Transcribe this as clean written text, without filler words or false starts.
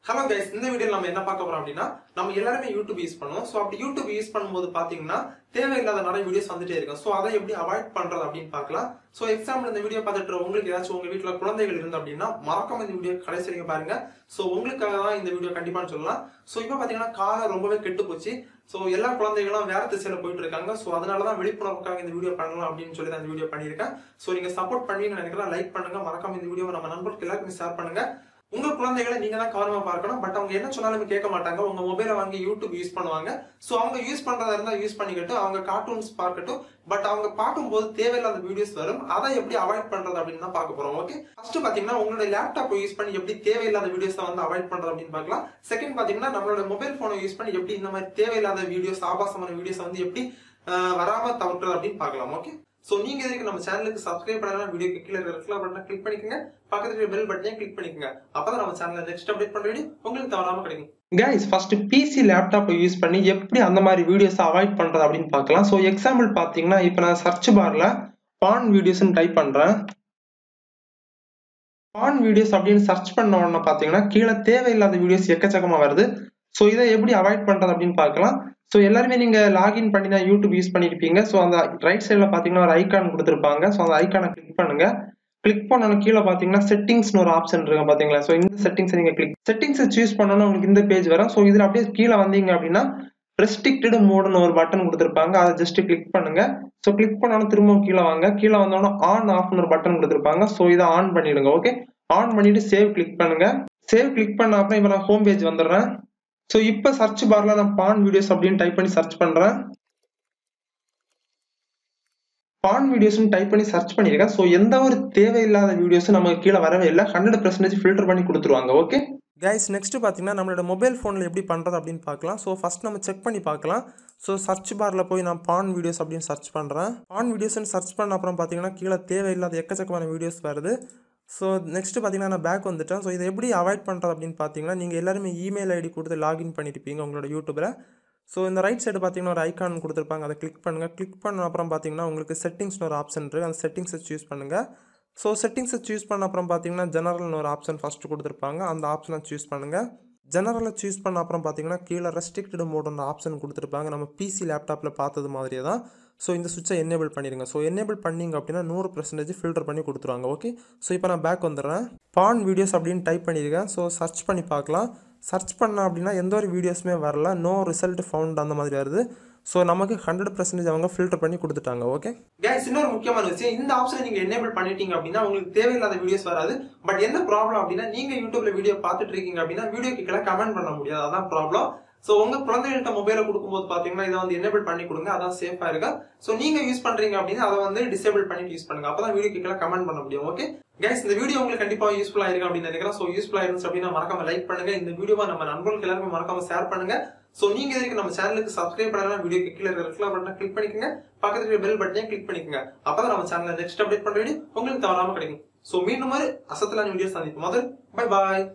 Hello guys, இந்த வீடியோல நம்ம என்ன பார்க்க போறோம் அப்படினா நம்ம எல்லாரும் YouTube யூஸ் பண்ணுவோம். சோ அப்படி YouTube யூஸ் பண்ணும்போது பாத்தீங்கன்னா தேவையில்லாத நிறைய வீடியோஸ் வந்துட்டே இருக்கும். சோ அதை எப்படி அவாய்ட் பண்றது அப்படினு பார்க்கலாம். சோ எக்ஸாம்பிள் இந்த வீடியோ பார்த்துட்டு உங்களுக்கு ஏதாச்சும் உங்க வீட்ல குழந்தைகள் இருந்தா அப்படினா மறக்காம இந்த வீடியோ கடைசி வரைக்கும் பாருங்க. சோ உங்களுக்காக தான் இந்த வீடியோ கண்டிப்பா சொல்லலாம். சோ இப்போ பாத்தீங்கன்னா காலம் ரொம்பவே கெட்டு போச்சு. சோ எல்லா குழந்தைகளும் வேற திசையில போயிட்டு இருக்காங்க. சோ அதனால தான் விழிப்புணர்வுக்காக இந்த வீடியோ பண்ணலாம் அப்படினு சொல்லி தான் இந்த வீடியோ பண்ணியிருக்கேன். சோ நீங்க சப்போர்ட் பண்ணுவீங்கன்னு நினைக்கிறேன். லைக் பண்ணுங்க, மறக்காம இந்த வீடியோவை நம்ம நண்பர்களுக்கு எல்லாருக்கும் ஷேர் பண்ணுங்க. உங்க குழந்தைகளை நீங்க தான் கவனமா பார்க்கணும். பட் அவங்க என்ன சொன்னாலும் கேட்க மாட்டாங்க. உங்க மொபைலை வாங்கி யூடியூப் யூஸ் பண்ணுவாங்க. சோ அவங்க யூஸ் பண்றதா இருந்தா யூஸ் பண்ணிக்கட்டும், அவங்க கார்ட்டூன்ஸ் பார்க்கட்டும். பட் அவங்க பார்க்கும்போது தேவையில்லாத வீடியோஸ் வரும். அதை எப்படி அவாய்ட் பண்றது அப்படின்னு தான் பார்க்க போறோம். ஓகே, ஃபர்ஸ்ட் பாத்தீங்கன்னா உங்களோட லேப்டாப் யூஸ் பண்ணி எப்படி தேவையில்லாத வீடியோஸ் வந்து அவாய்ட் பண்றது அப்படின்னு பார்க்கலாம். செகண்ட் பாத்தீங்கன்னா நம்மளோட மொபைல் போனை யூஸ் பண்ணி எப்படி இந்த மாதிரி தேவையில்லாத வீடியோஸ், ஆபாசமான வீடியோஸ் வந்து எப்படி வராம தவிர்க்கிறது அப்படின்னு பார்க்கலாம். ஓகே, சோ நீங்க இதுக்கு நம்ம சேனலுக்கு சப்ஸ்கிரைப் பண்ணலாம், வீடியோக்கு கீழ இருக்கிற ரெட் கலர் பட்டனை கிளிக் பண்ணிக்கங்க, பக்கத்துல இருக்கிற பெல் பட்டனையும் கிளிக் பண்ணிக்கங்க. அப்பதான் நம்ம சேனல்ல நெக்ஸ்ட் அப்டேட் பண்ற வீடியோ உங்களுக்கு தவறாம கிடைக்கும். Guys first PC laptop use பண்ணி எப்படி அந்த மாதிரி வீடியோஸ் அவாய்ட் பண்றது அப்படினு பார்க்கலாம். சோ எக்ஸாம்பிள் பாத்தீங்கன்னா இப்போ நான் சர்ச் பார்ல பான் வீடியோஸ்னு டைப் பண்றேன். பான் வீடியோஸ் அப்படின்னு சர்ச் பண்ண உடனே பாத்தீங்கன்னா கீழ தேவையில்லாத வீடியோஸ் எக்கச்சக்கமா வருது. சோ இதை எப்படி அவாய்ட் பண்றது அப்படின்னு பார்க்கலாம். சோ எல்லாரும் நீங்க லாகின் பண்ணி தான் யூடியூப் யூஸ் பண்ணிருப்பீங்க. சோ அந்த ரைட் சைடுல பாத்தீங்கன்னா ஒரு ஐகான் கொடுத்திருப்பாங்க. சோ அந்த ஐகானை கிளிக் பண்ணுங்க. கிளிக் பண்ணனும் கீழ பாத்தீங்கன்னா செட்டிங்ஸ்னு ஒரு ஆப்ஷன் இருக்கு பாத்தீங்களா. சோ இந்த செட்டிங்ஸ் நீங்க செட்டிங்ஸ் சூஸ் பண்ணனும் உங்களுக்கு இந்த பேஜ் வரும். சோ இதுல அப்படியே கீழ வந்தீங்க அப்படினா ரெஸ்ட்ரிக்டட் மோட்னு ஒரு பட்டன் கொடுத்திருப்பாங்க. அதை ஜஸ்ட் கிளிக் பண்ணுங்க. சோ கிளிக் பண்ணனும் திரும்ப கீழ வாங்க. கீழ வந்தோம்னா ஆன் ஆஃப்னு ஒரு பட்டன் கொடுத்திருப்பாங்க. சோ இத ஆன் பண்ணிடுங்க. ஓகே, ஆன் பண்ணிட்டு சேவ் கிளிக் பண்ணுங்க. சேவ் கிளிக் பண்ண அப்புறம் இப்போ நான் ஹோம் பேஜ் வந்துறேன். சோ இப்போ சர்ச் பார்ல நான் பான் வீடியோஸ் அப்படினு டைப் பண்ணி சர்ச் பண்றேன். பான் வீடியோஸ்னு டைப் பண்ணி சர்ச் பண்ணிருக்கேன். சோ எந்த ஒரு தேவையில்லாத வீடியோஸ் நமக்கு கீழ வரவே இல்ல. 100% ஃபில்டர் பண்ணி கொடுத்துருவாங்க. ஓகே गाइस, நெக்ஸ்ட் பாத்தீங்கன்னா நம்மளோட மொபைல் போன்ல எப்படி பண்றது அப்படினு பார்க்கலாம். சோ ஃபர்ஸ்ட் நம்ம செக் பண்ணி பார்க்கலாம். சோ சர்ச் பார்ல போய் நான் பான் வீடியோஸ் அப்படினு சர்ச் பண்றேன். பான் வீடியோஸ்னு சர்ச் பண்ண அப்புறம் பாத்தீங்கன்னா கீழ தேவையில்லாத எக்கச்சக்கமான வீடியோஸ் வருது. சோ நெக்ஸ்ட் பாத்தீங்கன்னா நான் பேக் வந்துட்டேன். சோ இதை எப்படி அவாய்ட் பண்றது அப்படின்னு பாத்தீங்கன்னா நீங்க எல்லாரும் இமெயில் ஐடி கொடுத்து லாகின் பண்ணிருப்பீங்க உங்களோட யூடியூப்ல. சோ இந்த ரைட் சைடு பாத்தீங்கன்னா ஒரு ஐகான் கொடுத்திருப்பாங்க. அதை கிளிக் பண்ணுங்க. கிளிக் பண்ண அப்புறம் பாத்தீங்கன்னா உங்களுக்கு செட்டிங்ஸ்னு ஒரு ஆப்ஷன் இருக்கு. அந்த செட்டிங்ஸை சூஸ் பண்ணுங்க. சோ செட்டிங்ஸை சூஸ் பண்ண அப்புறம் பாத்தீங்கன்னா ஜெனரல்னு ஒரு ஆப்ஷன் ஃபர்ஸ்ட் கொடுத்திருப்பாங்க. அந்த ஆப்ஷனை சூஸ் பண்ணுங்க. ஜெனரலை சூஸ் பண்ண அப்புறம் பாத்தீங்கன்னா கீழ ரெஸ்ட்ரிக்டட் மோட்னு ஆப்ஷன் கொடுத்திருப்பாங்க. நம்ம பிசி லேப்டாப்ல பார்த்தது மாதிரியே தான். சோ இந்த சுவிட்சை எனேபிள் பண்ணிடுங்க. சோ எனேபிள் பண்ணீங்க அப்படின்னா 100% ஃபில்டர் பண்ணி கொடுத்துருவாங்க. ஓகே, சோ இப்போ நான் பேக் வந்துடுறேன். பான் வீடியோஸ் அப்படின்னு டைப் பண்ணியிருக்கேன். சோ சர்ச் பண்ணி பார்க்கலாம். சர்ச் பண்ண அப்படின்னா எந்த ஒரு வீடியோஸுமே வரல. நோ ரிசல்ட் ஃபவுண்ட் அந்த மாதிரி வருது. சோ நமக்கு 100% அவங்க ஃபில்டர் பண்ணி கொடுத்துட்டாங்க. ஓகே गाइस, இன்னொரு முக்கியமான விஷயம், இந்த ஆப்ஷனை நீங்க எனேபிள் பண்ணிட்டீங்க அப்படின்னா உங்களுக்கு தேவையில்லாத வீடியோஸ் வராது. பட் என்ன ப்ராப்ளம் அப்படின்னா நீங்க யூடியூப்ல வீடியோ பார்த்துட்டு இருக்கீங்க அப்படின்னா வீடியோக்கு கீழ கமெண்ட் பண்ண முடியாது. அதான் ப்ராப்ளம். சோ உங்க குழந்தைகள்ட்ட மொபைலை கொடுக்கும்போது பாத்தீங்கன்னா இதை வந்து எனேபிள் பண்ணி கொடுங்க. அதான் சேஃபா இருக்கு. சோ நீங்க யூஸ் பண்றீங்க அப்படின்னா அதை வந்து டிசேபிள் பண்ணிட்டு யூஸ் பண்ணுங்க. அப்பதான் வீடியோக்கு கீழ கமெண்ட் பண்ண முடியும். ஓகே गाइस, இந்த வீடியோ உங்களுக்கு கண்டிப்பா யூஸ்ஃபுல்லா இருக்கு அப்படின்னு நினைக்கிறேன். சோ யூஸ்ஃபுல்லா இருந்துச்சு அப்படின்னா மறக்காம லைக் பண்ணுங்க. இந்த வீடியோவை நம்ம நண்பர்களுக்கு எல்லாருமே மறக்காம ஷேர் பண்ணுங்க. சோ நீங்க இதுக்கு நம்ம சேனலுக்கு சப்ஸ்கிரைப் பண்ணலாம், வீடியோக்கு கீழ இருக்கிற ரெட் கலர் பட்டனை கிளிக் பண்ணிக்கங்க, பக்கத்துல இருக்கிற பெல் பட்டனையும் கிளிக் பண்ணிக்கங்க. அப்பதான் நம்ம சேனல்ல நெக்ஸ்ட் அப்டேட் பண்ற வீடியோ உங்களுக்கு தவறாம கிடைக்கும். சோ மீண்டும் ஒரு அசத்தலான வீடியோ சந்திப்போம். Bye bye.